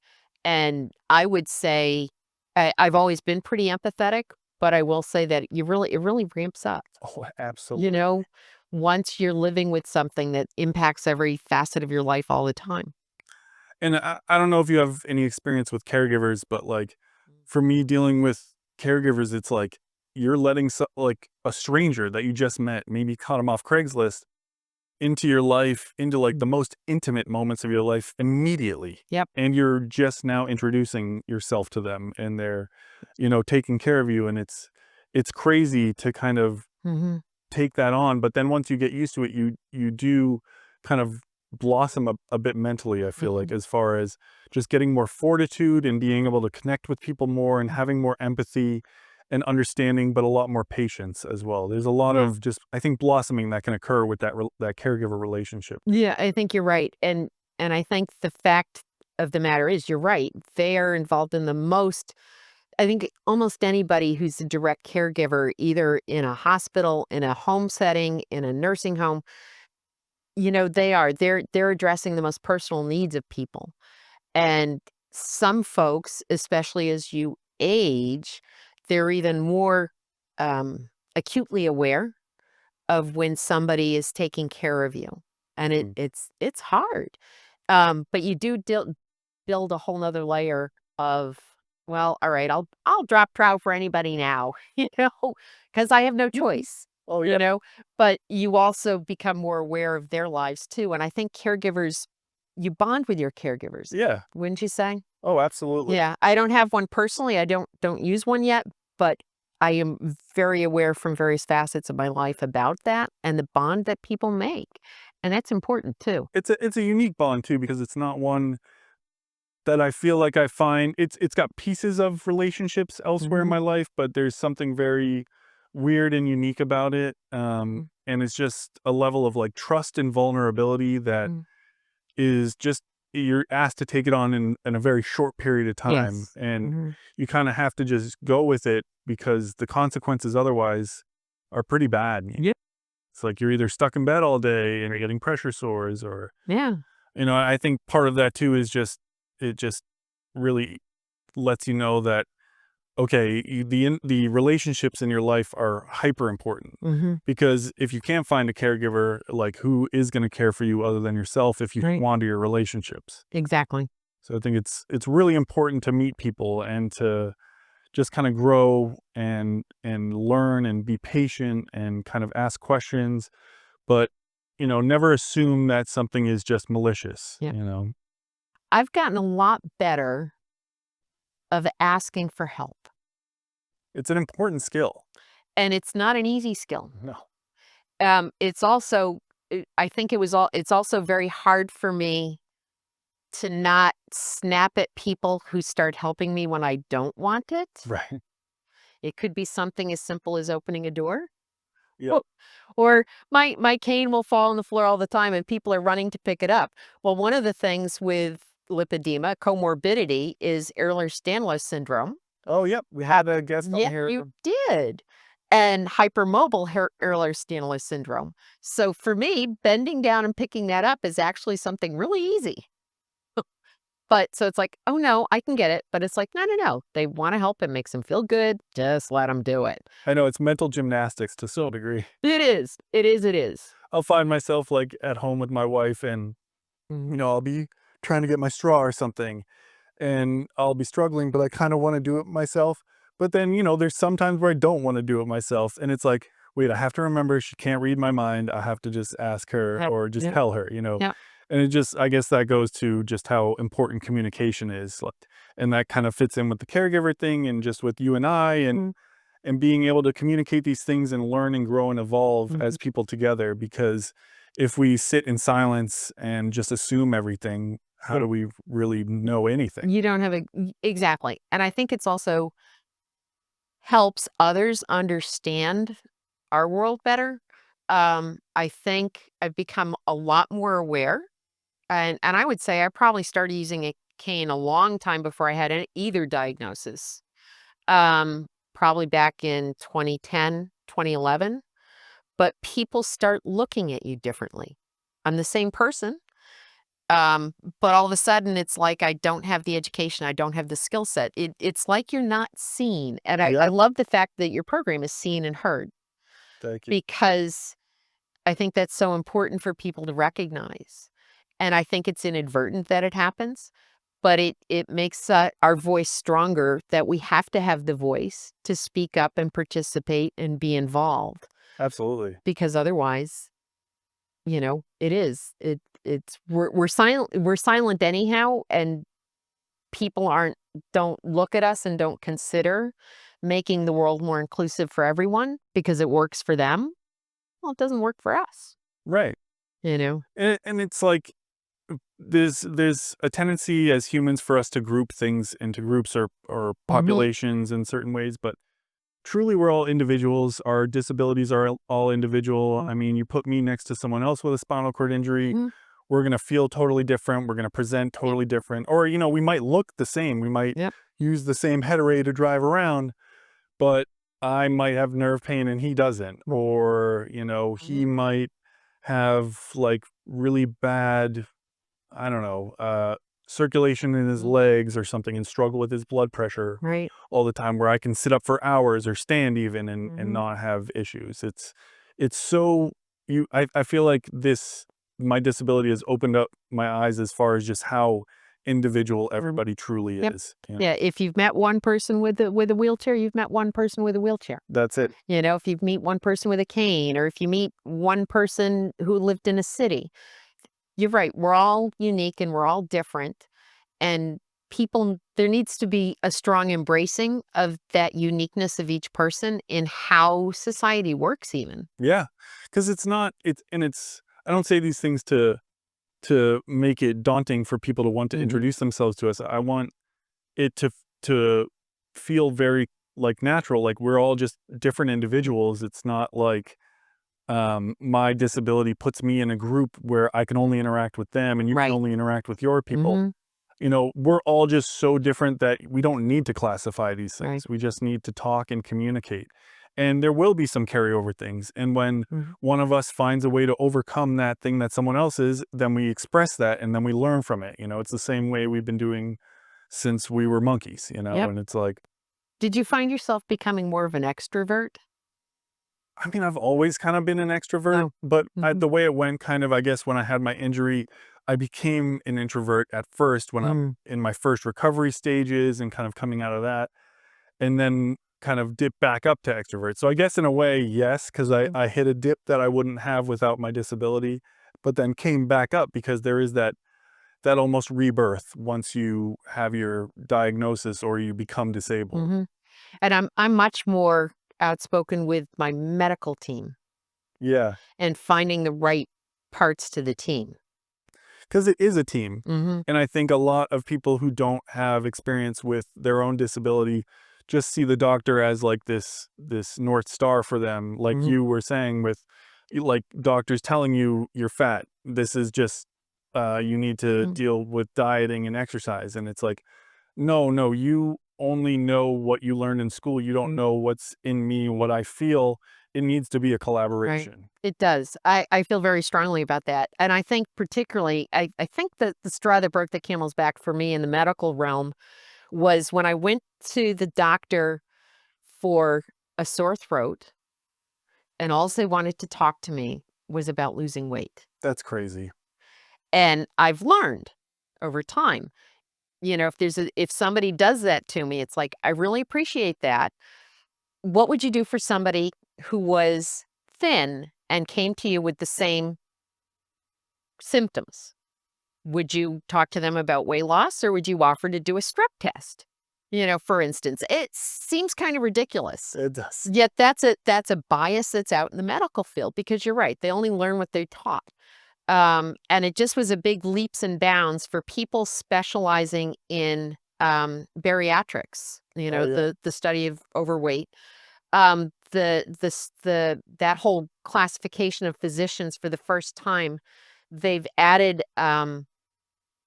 [SPEAKER 2] And I would say I've always been pretty empathetic, but I will say that it really ramps up,
[SPEAKER 1] Oh,
[SPEAKER 2] you
[SPEAKER 1] absolutely.
[SPEAKER 2] know, once you're living with something that impacts every facet of your life all the time.
[SPEAKER 1] And I don't know if you have any experience with caregivers, but like for me dealing with caregivers, it's like you're letting like a stranger that you just met, maybe caught them off Craigslist, into your life, into like the most intimate moments of your life immediately.
[SPEAKER 2] Yep.
[SPEAKER 1] And you're just now introducing yourself to them, and they're, taking care of you. And it's crazy to kind of
[SPEAKER 2] Hmm.
[SPEAKER 1] take that on. But then once you get used to it, you do kind of blossom a bit mentally, I feel like,
[SPEAKER 2] Hmm.
[SPEAKER 1] as far as just getting more fortitude and being able to connect with people more and having more empathy and understanding, but a lot more patience as well. There's a lot
[SPEAKER 2] Yeah.
[SPEAKER 1] of just, I think, blossoming that can occur with that caregiver relationship.
[SPEAKER 2] Yeah, I think you're right. And I think the fact of the matter is you're right. They are involved in the most. I think almost anybody who's a direct caregiver, either in a hospital, in a home setting, in a nursing home, they're addressing the most personal needs of people. And some folks, especially as you age, they're even more acutely aware of when somebody is taking care of you. And
[SPEAKER 1] Mm.
[SPEAKER 2] it's hard. But you do build a whole nother layer of, well, all right, I'll drop trout for anybody now, because I have no choice,
[SPEAKER 1] Oh
[SPEAKER 2] you
[SPEAKER 1] yeah.
[SPEAKER 2] know. But you also become more aware of their lives too. And I think caregivers, you bond with your caregivers,
[SPEAKER 1] Yeah.
[SPEAKER 2] wouldn't you say?
[SPEAKER 1] Oh, absolutely.
[SPEAKER 2] Yeah, I don't have one personally. I don't use one yet, but I am very aware from various facets of my life about that and the bond that people make, and that's important too.
[SPEAKER 1] It's a unique bond too because it's not one that I feel like I find it's got pieces of relationships elsewhere in
[SPEAKER 2] Mhm,
[SPEAKER 1] my life, but there's something very weird and unique about it.
[SPEAKER 2] mm,
[SPEAKER 1] And it's just a level of like trust and vulnerability that
[SPEAKER 2] mm.
[SPEAKER 1] is just you're asked to take it on in a very short period of time.
[SPEAKER 2] Yes.
[SPEAKER 1] And
[SPEAKER 2] Mhm.
[SPEAKER 1] you kind of have to just go with it because the consequences otherwise are pretty bad.
[SPEAKER 2] Yeah.
[SPEAKER 1] It's like you're either stuck in bed all day and you're getting pressure sores or
[SPEAKER 2] Yeah.
[SPEAKER 1] I think part of that too is just it just really lets you know that okay, the relationships in your life are hyper important
[SPEAKER 2] Mhm.
[SPEAKER 1] because if you can't find a caregiver, like who is going to care for you other than yourself if you
[SPEAKER 2] Right.
[SPEAKER 1] squander your relationships?
[SPEAKER 2] Exactly.
[SPEAKER 1] So I think it's really important to meet people and to just kind of grow and learn and be patient and kind of ask questions, but never assume that something is just malicious,
[SPEAKER 2] Yeah.
[SPEAKER 1] you know.
[SPEAKER 2] I've gotten a lot better of asking for help,
[SPEAKER 1] It's an important skill.
[SPEAKER 2] and it's not an easy skill.
[SPEAKER 1] No.
[SPEAKER 2] It's also I think it's also very hard for me to not snap at people who start helping me when I don't want it.
[SPEAKER 1] Right.
[SPEAKER 2] It could be something as simple as opening a door.
[SPEAKER 1] Yep.
[SPEAKER 2] Well, or my cane will fall on the floor all the time and people are running to pick it up. Well, one of the things with lipedema, comorbidity, is Ehlers-Danlos syndrome.
[SPEAKER 1] Oh, yep. We had a guest on
[SPEAKER 2] Yeah,
[SPEAKER 1] here.
[SPEAKER 2] you did. And hypermobile Ehlers-Danlos syndrome. So for me, bending down and picking that up is actually something really easy. But so it's like, "Oh, no, I can get it." But it's like, "No, no, no. They wanna help, it makes them feel good. Just let them do it."
[SPEAKER 1] I know it's mental gymnastics to some degree.
[SPEAKER 2] It is. It is, it is.
[SPEAKER 1] I'll find myself like at home with my wife and, I'll be trying to get my straw or something and I'll be struggling, but I kind of want to do it myself. But then, there's sometimes where I don't want to do it myself. And it's like, wait, I have to remember she can't read my mind. I have to just ask her
[SPEAKER 2] Yep,
[SPEAKER 1] or just
[SPEAKER 2] yep,
[SPEAKER 1] tell her,
[SPEAKER 2] yep.
[SPEAKER 1] And I guess that goes to just how important communication is. Like, and that kind of fits in with the caregiver thing and just with you and I
[SPEAKER 2] Mhm,
[SPEAKER 1] and being able to communicate these things and learn and grow and evolve
[SPEAKER 2] mhm.
[SPEAKER 1] as people together. Because if we sit in silence and just assume everything, how do we really know anything?
[SPEAKER 2] You don't have a exactly. And I think it's also helps others understand our world better. I think I've become a lot more aware, and I would say I probably started using a cane a long time before I had either diagnosis. Probably back in 2010, 2011. But people start looking at you differently. I'm the same person, but all of a sudden, it's like I don't have the education, I don't have the skill set. It's like you're not seen, and I
[SPEAKER 1] Yeah.
[SPEAKER 2] love the fact that your program is seen and heard
[SPEAKER 1] Thank you.
[SPEAKER 2] because I think that's so important for people to recognize, and I think it's inadvertent that it happens, but it makes, our voice stronger that we have to have the voice to speak up and participate and be involved
[SPEAKER 1] Absolutely.
[SPEAKER 2] because otherwise, it's we're silent anyhow, and people don't look at us and don't consider making the world more inclusive for everyone because it works for them. Well, it doesn't work for us,
[SPEAKER 1] Right.
[SPEAKER 2] you know?
[SPEAKER 1] And it's like there's a tendency as humans for us to group things into groups or
[SPEAKER 2] Mhm,
[SPEAKER 1] populations in certain ways, but truly we're all individuals. Our disabilities are all individual. I mean, you put me next to someone else with a spinal cord injury,
[SPEAKER 2] mhm,
[SPEAKER 1] we're going to feel totally different. We're going to present
[SPEAKER 2] yep,
[SPEAKER 1] totally different. Or, we might look the same. We might
[SPEAKER 2] yep,
[SPEAKER 1] use the same head array to drive around, but I might have nerve pain and he doesn't. Or, he
[SPEAKER 2] mhm,
[SPEAKER 1] might have like really bad, I don't know, circulation in his
[SPEAKER 2] mhm,
[SPEAKER 1] legs or something and struggle with his blood pressure
[SPEAKER 2] right,
[SPEAKER 1] all the time where I can sit up for hours or stand even and
[SPEAKER 2] mhm,
[SPEAKER 1] not have issues. It's so I feel like my disability has opened up my eyes as far as just how individual everybody truly
[SPEAKER 2] yep.
[SPEAKER 1] is.
[SPEAKER 2] Yeah, if you've met one person with a wheelchair, you've met one person with a wheelchair.
[SPEAKER 1] That's it.
[SPEAKER 2] If you meet one person with a cane or if you meet one person who lived in a city, you're right, we're all unique and we're all different, and people There needs to be a strong embracing of that uniqueness of each person in how society works even.
[SPEAKER 1] Yeah, because it's I don't say these things to make it daunting for people to want to
[SPEAKER 2] Mhm.
[SPEAKER 1] introduce themselves to us. I want it to feel very, like, natural, like we're all just different individuals. It's not like, my disability puts me in a group where I can only interact with them and you can
[SPEAKER 2] Right.
[SPEAKER 1] only interact with your people.
[SPEAKER 2] Mhm.
[SPEAKER 1] We're all just so different that we don't need to classify these
[SPEAKER 2] Right.
[SPEAKER 1] things. We just need to talk and communicate. And there will be some carryover things. And when
[SPEAKER 2] Mhm.
[SPEAKER 1] one of us finds a way to overcome that thing that someone else is, then we express that and then we learn from it. It's the same way we've been doing since we were monkeys,
[SPEAKER 2] Yep.
[SPEAKER 1] and it's like,
[SPEAKER 2] Did you find yourself becoming more of an extrovert?
[SPEAKER 1] I mean, I've always kind of been an extrovert,
[SPEAKER 2] Oh.
[SPEAKER 1] but
[SPEAKER 2] Mhm.
[SPEAKER 1] the way it went, kind of, I guess, when I had my injury, I became an introvert at first when I'm
[SPEAKER 2] Mm.
[SPEAKER 1] in my first recovery stages and kind of coming out of that, and then kind of dip back up to extrovert. So I guess in a way, yes, because
[SPEAKER 2] Mm.
[SPEAKER 1] I hit a dip that I wouldn't have without my disability, but then came back up because there is that almost rebirth once you have your diagnosis or you become disabled.
[SPEAKER 2] Mhm. And I'm much more outspoken with my medical team
[SPEAKER 1] Yeah.
[SPEAKER 2] and finding the right parts to the team.
[SPEAKER 1] Because it is a team.
[SPEAKER 2] Mhm.
[SPEAKER 1] And I think a lot of people who don't have experience with their own disability just see the doctor as like this North Star for them. Like
[SPEAKER 2] Mhm.
[SPEAKER 1] you were saying with like doctors telling you you're fat. This is just you need to
[SPEAKER 2] Mm.
[SPEAKER 1] deal with dieting and exercise. And it's like, no, no, you only know what you learned in school. You don't know what's in me, what I feel. It needs to be a
[SPEAKER 2] Right.
[SPEAKER 1] collaboration.
[SPEAKER 2] It does. I feel very strongly about that. And I think particularly, I think that the straw that broke the camel's back for me in the medical realm was when I went to the doctor for a sore throat, and all they wanted to talk to me was about losing weight.
[SPEAKER 1] That's crazy.
[SPEAKER 2] And I've learned over time, if somebody does that to me, it's like, I really appreciate that. What would you do for somebody who was thin and came to you with the same symptoms? Would you talk to them about weight loss or would you offer to do a strep test? For instance, it seems kind of ridiculous.
[SPEAKER 1] It does.
[SPEAKER 2] Yet that's a bias that's out in the medical field because you're right. They only learn what they're taught. And it just was a big leaps and bounds for people specializing in bariatrics,
[SPEAKER 1] Oh yeah.
[SPEAKER 2] the study of overweight. That whole classification of physicians for the first time, they've added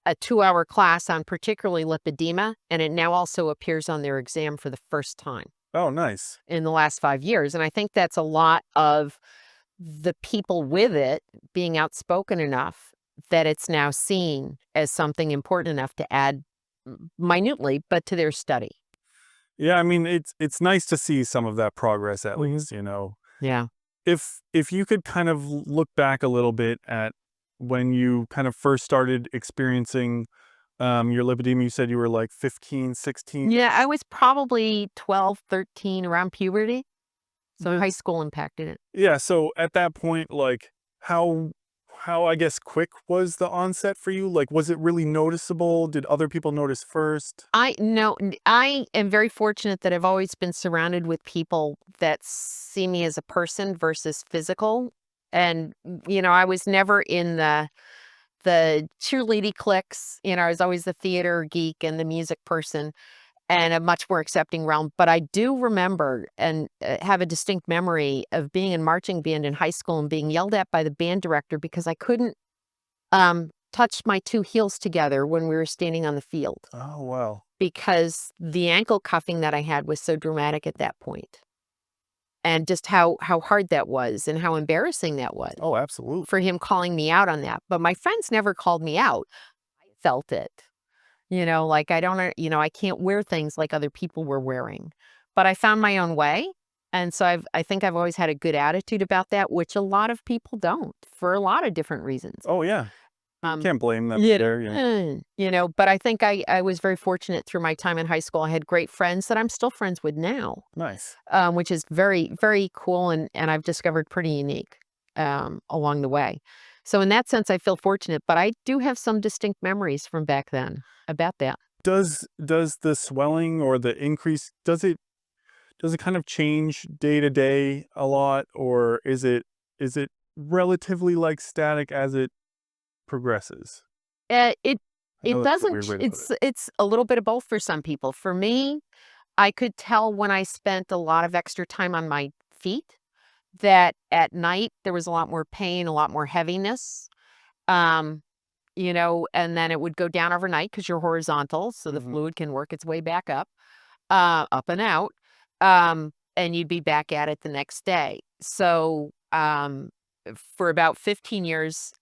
[SPEAKER 2] a 2-hour class on particularly lipedema, and it now also appears on their exam for the first time
[SPEAKER 1] Oh, nice.
[SPEAKER 2] in the last 5 years, and I think that's a lot of the people with it being outspoken enough that it's now seen as something important enough to add minutely, but to their study.
[SPEAKER 1] Yeah, I mean, it's nice to see some of that progress at
[SPEAKER 2] Mhm.
[SPEAKER 1] least.
[SPEAKER 2] Yeah.
[SPEAKER 1] If you could kind of look back a little bit at when you kind of first started experiencing your lipedema, you said you were like 15, 16.
[SPEAKER 2] Yeah, I was probably 12, 13, around puberty, so
[SPEAKER 1] Yeah.
[SPEAKER 2] high school impacted it.
[SPEAKER 1] Yeah, so at that point, like how I guess quick was the onset for you? Like, was it really noticeable? Did other people notice first?
[SPEAKER 2] I no, I am very fortunate that I've always been surrounded with people that see me as a person versus physical. And I was never in the cheerleading cliques. I was always the theater geek and the music person and a much more accepting realm. But I do remember and have a distinct memory of being in marching band in high school and being yelled at by the band director because I couldn't touch my two heels together when we were standing on the field
[SPEAKER 1] Oh, wow.
[SPEAKER 2] because the ankle cuffing that I had was so dramatic at that point, and just how hard that was and how embarrassing that was
[SPEAKER 1] Oh, absolutely.
[SPEAKER 2] for him calling me out on that. But my friends never called me out. I felt it. Like I don't, I can't wear things like other people were wearing. But I found my own way. And so I think I've always had a good attitude about that, which a lot of people don't for a lot of different reasons.
[SPEAKER 1] Oh, yeah. You
[SPEAKER 2] Um,
[SPEAKER 1] can't blame them
[SPEAKER 2] yeah,
[SPEAKER 1] there.
[SPEAKER 2] but I think I was very fortunate through my time in high school. I had great friends that I'm still friends with now,
[SPEAKER 1] Nice.
[SPEAKER 2] which is very, very cool and I've discovered pretty unique along the way. So in that sense, I feel fortunate, but I do have some distinct memories from back then about that.
[SPEAKER 1] Does the swelling or the increase, does it kind of change day to day a lot, or is it relatively like static as it progresses?
[SPEAKER 2] Uh, it
[SPEAKER 1] I know
[SPEAKER 2] it
[SPEAKER 1] that's a
[SPEAKER 2] doesn't
[SPEAKER 1] weird
[SPEAKER 2] ch
[SPEAKER 1] way to put it.
[SPEAKER 2] it's a little bit of both for some people. For me, I could tell when I spent a lot of extra time on my feet that at night there was a lot more pain, a lot more heaviness. Um, and then it would go down overnight because 'cause you're horizontal, so the
[SPEAKER 1] Mhm.
[SPEAKER 2] fluid can work its way back up and out, and you'd be back at it the next day. So, for about 15 years,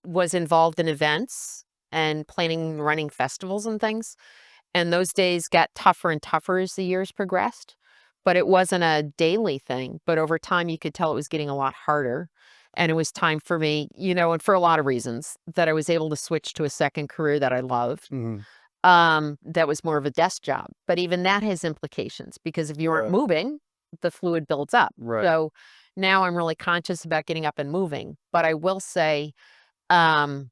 [SPEAKER 2] was involved in events and planning and running festivals and things, and those days got tougher and tougher as the years progressed, but it wasn't a daily thing, but over time, you could tell it was getting a lot harder, and it was time for me, and for a lot of reasons, that I was able to switch to a second career that I loved,
[SPEAKER 1] Mhm.
[SPEAKER 2] that was more of a desk job, but even that has implications because if you aren't
[SPEAKER 1] Right.
[SPEAKER 2] moving, the fluid builds up.
[SPEAKER 1] Right.
[SPEAKER 2] So, now I'm really conscious about getting up and moving, but I will say, um,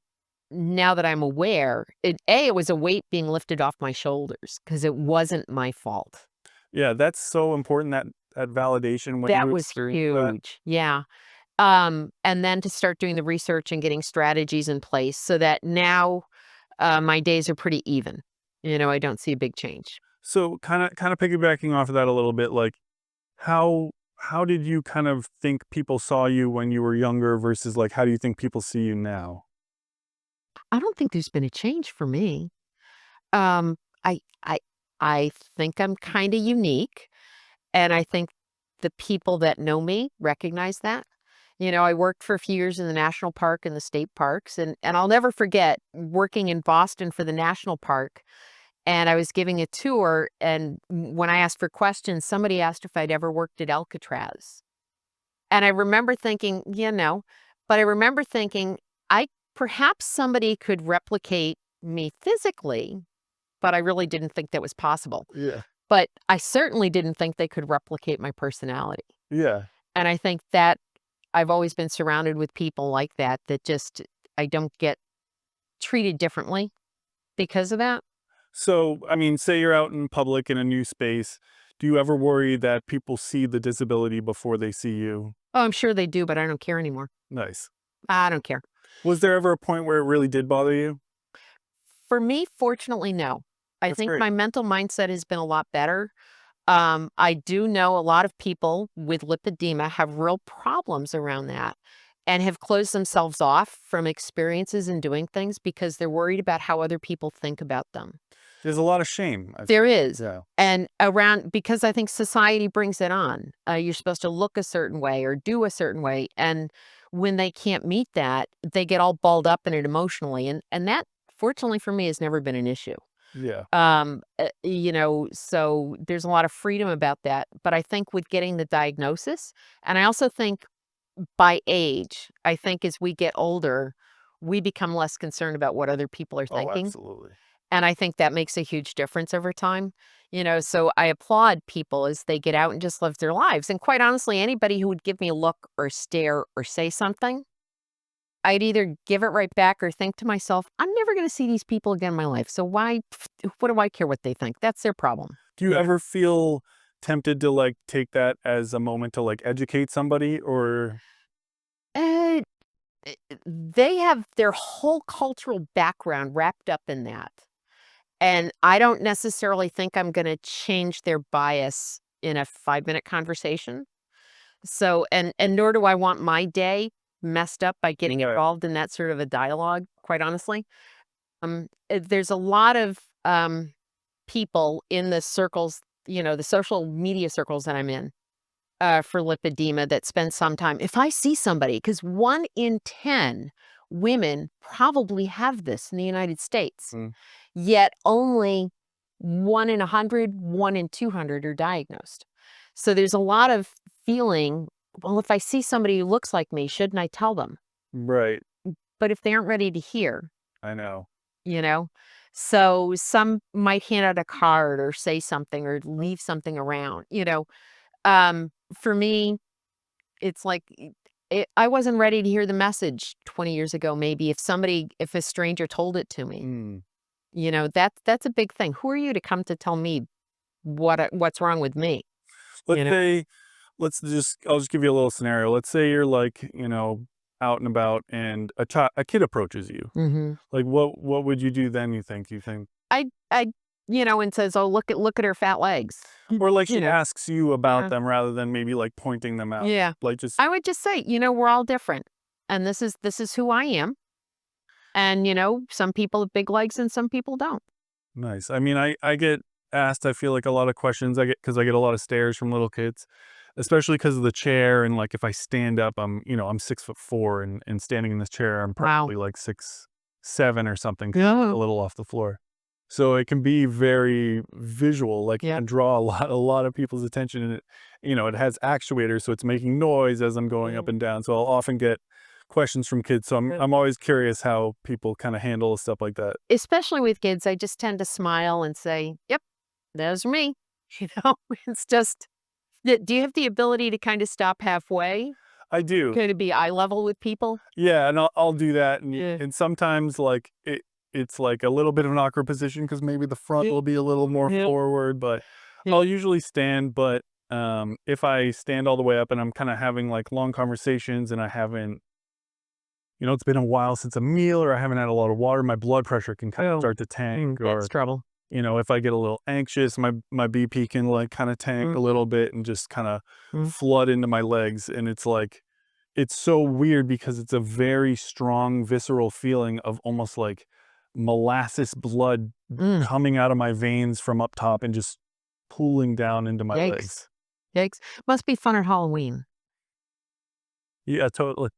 [SPEAKER 2] now that I'm aware, it was a weight being lifted off my shoulders because it wasn't my fault.
[SPEAKER 1] Yeah, that's so important, that validation when
[SPEAKER 2] That
[SPEAKER 1] you
[SPEAKER 2] was
[SPEAKER 1] experience that.
[SPEAKER 2] huge. Yeah. And then to start doing the research and getting strategies in place so that now, my days are pretty even. I don't see a big change.
[SPEAKER 1] So kinda piggybacking off of that a little bit, like, how did you kind of think people saw you when you were younger versus, like, how do you think people see you now?
[SPEAKER 2] I don't think there's been a change for me. Um, I I I think I'm kinda unique, and I think the people that know me recognize that. I worked for a few years in the national park and the state parks, and I'll never forget working in Boston for the national park, and I was giving a tour, and when I asked for questions, somebody asked if I'd ever worked at Alcatraz. And I remember thinking, but I remember thinking, I perhaps somebody could replicate me physically, but I really didn't think that was possible.
[SPEAKER 1] Yeah.
[SPEAKER 2] But I certainly didn't think they could replicate my personality.
[SPEAKER 1] Yeah.
[SPEAKER 2] And I think that I've always been surrounded with people like that, that just I don't get treated differently because of that.
[SPEAKER 1] So, I mean, say you're out in public in a new space, do you ever worry that people see the disability before they see you?
[SPEAKER 2] Oh, I'm sure they do, but I don't care anymore.
[SPEAKER 1] Nice.
[SPEAKER 2] I don't care.
[SPEAKER 1] Was there ever a point where it really did bother you?
[SPEAKER 2] For me, fortunately, no. I
[SPEAKER 1] That's
[SPEAKER 2] think
[SPEAKER 1] great.
[SPEAKER 2] my mental mindset has been a lot better. I do know a lot of people with lipedema have real problems around that and have closed themselves off from experiences and doing things because they're worried about how other people think about them.
[SPEAKER 1] There's a lot of shame, I
[SPEAKER 2] There
[SPEAKER 1] feel.
[SPEAKER 2] is.
[SPEAKER 1] Yeah.
[SPEAKER 2] And around because I think society brings it on. You're supposed to look a certain way or do a certain way. And when they can't meet that, they get all balled up in it emotionally. And that, fortunately for me, has never been an issue.
[SPEAKER 1] Yeah.
[SPEAKER 2] So there's a lot of freedom about that. But I think with getting the diagnosis, and I also think by age, I think as we get older, we become less concerned about what other people are
[SPEAKER 1] Oh,
[SPEAKER 2] thinking.
[SPEAKER 1] absolutely.
[SPEAKER 2] And I think that makes a huge difference over time. So I applaud people as they get out and just live their lives. And quite honestly, anybody who would give me a look or stare or say something, I'd either give it right back or think to myself, I'm never going to see these people again in my life. So what do I care what they think? That's their problem.
[SPEAKER 1] Do you ever feel tempted to, like, take that as a moment to, like, educate somebody or
[SPEAKER 2] Uh, they have their whole cultural background wrapped up in that. And I don't necessarily think I'm going to change their bias in a 5-minute conversation. So, and nor do I want my day messed up by getting
[SPEAKER 1] Right.
[SPEAKER 2] involved in that sort of a dialogue, quite honestly. There's a lot of people in the circles, the social media circles that I'm in for lipedema that spend some time. If I see somebody, because 1 in 10 women probably have this in the United States,
[SPEAKER 1] Mm.
[SPEAKER 2] yet only 1 in 100, 1 in 200 are diagnosed. So there's a lot of feeling, well, if I see somebody who looks like me, shouldn't I tell them?
[SPEAKER 1] Right.
[SPEAKER 2] But if they aren't ready to hear,
[SPEAKER 1] I know.
[SPEAKER 2] you know? So some might hand out a card or say something or leave something around. For me, it's like I wasn't ready to hear the message 20 years ago, maybe if a stranger told it to me.
[SPEAKER 1] Mm.
[SPEAKER 2] That's a big thing. Who are you to come to tell me what's wrong with me?
[SPEAKER 1] Let's
[SPEAKER 2] You know?
[SPEAKER 1] say, I'll just give you a little scenario. Let's say you're like, out and about and a kid approaches you.
[SPEAKER 2] Mhm.
[SPEAKER 1] Like what would you do then, you think?
[SPEAKER 2] And says, "Oh, look at her fat legs."
[SPEAKER 1] Or like
[SPEAKER 2] You
[SPEAKER 1] she
[SPEAKER 2] know?
[SPEAKER 1] asks you about
[SPEAKER 2] Yeah.
[SPEAKER 1] them rather than maybe like pointing them out.
[SPEAKER 2] Yeah.
[SPEAKER 1] Like just
[SPEAKER 2] I would just say, we're all different, and this is who I am, and, some people have big legs and some people don't.
[SPEAKER 1] nice. I mean, I get asked, I feel like a lot of questions because I get a lot of stares from little kids, especially because of the chair. And like if I stand up, I'm 6'4", and standing in this chair, I'm
[SPEAKER 2] Wow.
[SPEAKER 1] probably like 6'7" or something,
[SPEAKER 2] Yeah.
[SPEAKER 1] a little off the floor. So it can be very visual, like
[SPEAKER 2] Yeah.
[SPEAKER 1] and draw a lot of people's attention. And it has actuators, so it's making noise as I'm going up
[SPEAKER 2] Mm.
[SPEAKER 1] and down. So I'll often get questions from kids. So I'm
[SPEAKER 2] Mm.
[SPEAKER 1] I'm always curious how people kind of handle stuff like that.
[SPEAKER 2] Especially with kids, I just tend to smile and say, "Yep, those are me." You know? It's just do you have the ability to kinda stop halfway?
[SPEAKER 1] I do.
[SPEAKER 2] Kinda be eye level with people?
[SPEAKER 1] Yeah, and I'll do that, and
[SPEAKER 2] Yeah.
[SPEAKER 1] and sometimes, like, it's, like, a little bit of an awkward position because maybe the front
[SPEAKER 2] Yeah.
[SPEAKER 1] will be a little more
[SPEAKER 2] Yeah.
[SPEAKER 1] forward, but
[SPEAKER 2] Yeah.
[SPEAKER 1] I'll usually stand, but, if I stand all the way up and I'm kinda having, like, long conversations and I haven't it's been a while since a meal or I haven't had a lot of water, my blood pressure can kinda
[SPEAKER 2] Oh,
[SPEAKER 1] start to tank,
[SPEAKER 2] that's
[SPEAKER 1] or,
[SPEAKER 2] trouble.
[SPEAKER 1] if I get a little anxious, my BP can, like, kinda tank
[SPEAKER 2] Mm.
[SPEAKER 1] a little bit and just kinda
[SPEAKER 2] Mm.
[SPEAKER 1] flood into my legs, and it's like it's so weird because it's a very strong visceral feeling of almost like molasses blood
[SPEAKER 2] Mm.
[SPEAKER 1] coming out of my veins from up top and just pooling down into my
[SPEAKER 2] Yikes.
[SPEAKER 1] legs.
[SPEAKER 2] Yikes. Must be fun at Halloween.
[SPEAKER 1] Yeah, totally.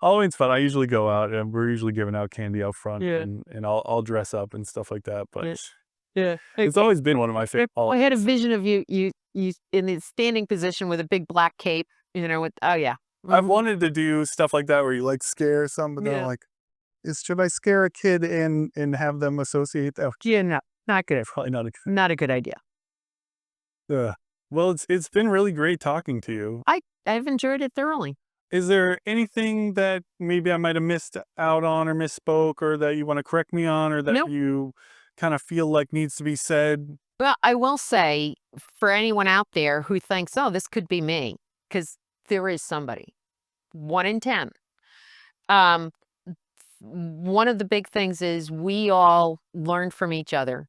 [SPEAKER 1] Halloween's fun. I usually go out and we're usually giving out candy out front,
[SPEAKER 2] Yeah.
[SPEAKER 1] and I'll dress up and stuff like that. But
[SPEAKER 2] Yeah. Yeah.
[SPEAKER 1] it's always been one of my favorite
[SPEAKER 2] I had a
[SPEAKER 1] holidays.
[SPEAKER 2] vision of you in the standing position with a big black cape, with oh, yeah.
[SPEAKER 1] I've
[SPEAKER 2] Mhm.
[SPEAKER 1] wanted to do stuff like that where you like scare some, but then I'm
[SPEAKER 2] Yeah.
[SPEAKER 1] like, should I scare a kid and have them associate that?
[SPEAKER 2] Yeah, no, not good.
[SPEAKER 1] Probably not a
[SPEAKER 2] Not a good idea.
[SPEAKER 1] Well, it's been really great talking to you.
[SPEAKER 2] I've enjoyed it thoroughly.
[SPEAKER 1] Is there anything that maybe I might have missed out on or misspoke or that you wanna correct me on or that
[SPEAKER 2] Nope.
[SPEAKER 1] you kinda feel like needs to be said?
[SPEAKER 2] Well, I will say for anyone out there who thinks, "Oh, this could be me," because there is somebody. 1 in 10. Um, One of the big things is we all learn from each other.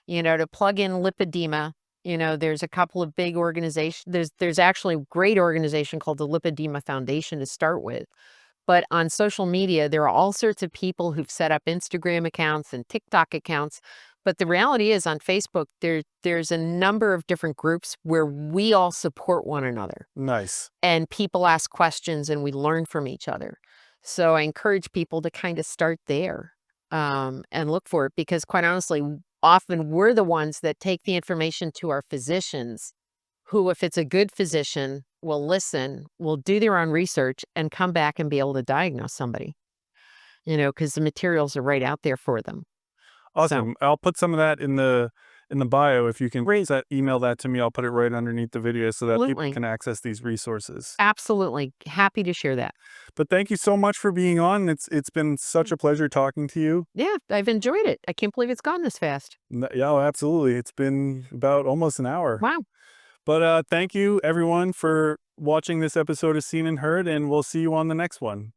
[SPEAKER 2] To plug in Lipedema, there's a couple of big organizations. There's actually a great organization called the Lipedema Foundation to start with. But on social media, there are all sorts of people who've set up Instagram accounts and TikTok accounts. But the reality is on Facebook, there's a number of different groups where we all support one another
[SPEAKER 1] Nice.
[SPEAKER 2] and people ask questions and we learn from each other. So I encourage people to kind of start there, and look for it because, quite honestly, often we're the ones that take the information to our physicians, who, if it's a good physician, will listen, will do their own research, and come back and be able to diagnose somebody. Because the materials are right out there for them. So,
[SPEAKER 1] Awesome. I'll put some of that in the bio. If you can
[SPEAKER 2] great,
[SPEAKER 1] email that to me, I'll put it right underneath the video so that people
[SPEAKER 2] absolutely,
[SPEAKER 1] can access these resources.
[SPEAKER 2] absolutely happy to share that.
[SPEAKER 1] But thank you so much for being on. It's been such a pleasure talking to you.
[SPEAKER 2] Yeah, I've enjoyed it. I can't believe it's gone this fast.
[SPEAKER 1] Yeah, oh, absolutely. It's been about almost an hour.
[SPEAKER 2] Wow.
[SPEAKER 1] But thank you everyone for watching this episode of Seen and Heard, and we'll see you on the next one.